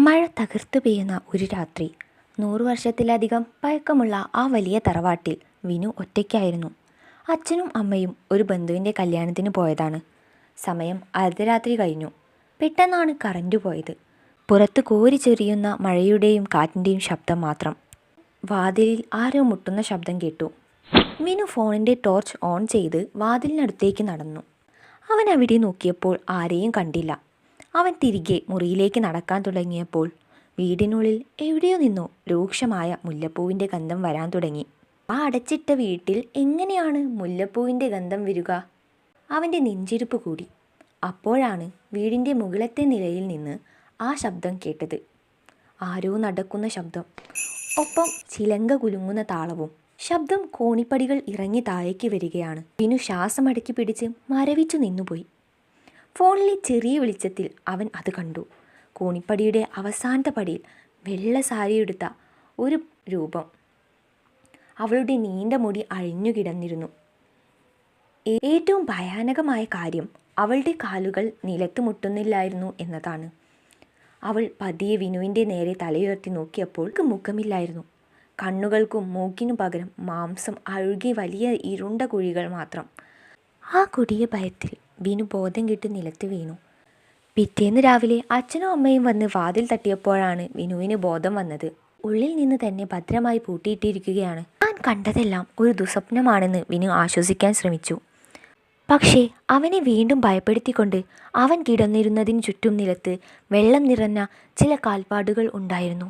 മഴ തകർത്തു പെയ്യുന്ന ഒരു രാത്രി. 100 വർഷത്തിലധികം പഴക്കമുള്ള ആ വലിയ തറവാട്ടിൽ വിനു ഒറ്റയ്ക്കായിരുന്നു. അച്ഛനും അമ്മയും ഒരു ബന്ധുവിൻ്റെ കല്യാണത്തിന് പോയതാണ്. സമയം അർദ്ധരാത്രി കഴിഞ്ഞു. പെട്ടെന്നാണ് കറന്റ് പോയത്. പുറത്ത് കോരിച്ചൊരിയുന്ന മഴയുടെയും കാറ്റിൻ്റെയും ശബ്ദം മാത്രം. വാതിലിൽ ആരോ മുട്ടുന്ന ശബ്ദം കേട്ടു. വിനു ഫോണിൻ്റെ ടോർച്ച് ഓൺ ചെയ്ത് വാതിലിനടുത്തേക്ക് നടന്നു. അവൻ അവിടെ നോക്കിയപ്പോൾ ആരെയും കണ്ടില്ല. അവൻ തിരികെ മുറിയിലേക്ക് നടക്കാൻ തുടങ്ങിയപ്പോൾ വീടിനുള്ളിൽ എവിടെയോ നിന്നോ രൂക്ഷമായ മുല്ലപ്പൂവിൻ്റെ ഗന്ധം വരാൻ തുടങ്ങി. ആ അടച്ചിട്ട വീട്ടിൽ എങ്ങനെയാണ് മുല്ലപ്പൂവിൻ്റെ ഗന്ധം വരിക? അവൻ്റെ നെഞ്ചിരിപ്പ് കൂടി. അപ്പോഴാണ് വീടിൻ്റെ മുകളിലത്തെ നിലയിൽ നിന്ന് ആ ശബ്ദം കേട്ടത്. ആരോ നടക്കുന്ന ശബ്ദം, ഒപ്പം ചിലങ്ക കുലുങ്ങുന്ന താളവും. ശബ്ദം കോണിപ്പടികൾ ഇറങ്ങി താഴേക്ക് വരികയാണ്. വിനു ശ്വാസമടക്കി പിടിച്ച് മരവിച്ചു നിന്നുപോയി. ഫോണിലെ ചെറിയ വെളിച്ചത്തിൽ അവൻ അത് കണ്ടു. കോണിപ്പടിയുടെ അവസാനത്തെ പടിയിൽ വെള്ള സാരിയെടുത്ത ഒരു രൂപം. അവളുടെ നീണ്ട മുടി അഴിഞ്ഞു കിടന്നിരുന്നു. ഏറ്റവും ഭയാനകമായ കാര്യം അവളുടെ കാലുകൾ നിലത്ത് മുട്ടുന്നില്ലായിരുന്നു എന്നതാണ്. അവൾ പതിയെ വിനുവിൻ്റെ നേരെ തലയുയർത്തി നോക്കിയപ്പോൾ മുഖമില്ലായിരുന്നു. കണ്ണുകൾക്കും മൂക്കിനു പകരം മാംസം അഴുകി വലിയ ഇരുണ്ട കുഴികൾ മാത്രം. ആ കൊടിയ ഭയത്തിൽ വിനു ബോധം കെട്ട് നിലത്ത് വീണു. പിറ്റേന്ന് രാവിലെ അച്ഛനും അമ്മയും വന്ന് വാതിൽ തട്ടിയപ്പോഴാണ് വിനുവിന് ബോധം വന്നത്. ഉള്ളിൽ നിന്ന് തന്നെ ഭദ്രമായി പൂട്ടിയിട്ടിരിക്കുകയാണ്. താൻ കണ്ടതെല്ലാം ഒരു ദുസ്വപ്നമാണെന്ന് വിനു ആശ്വസിക്കാൻ ശ്രമിച്ചു. പക്ഷേ അവനെ വീണ്ടും ഭയപ്പെടുത്തിക്കൊണ്ട് അവൻ കിടന്നിരുന്നതിന് ചുറ്റും നിലത്ത് വെള്ളം നിറഞ്ഞ ചില കാൽപ്പാടുകൾ ഉണ്ടായിരുന്നു.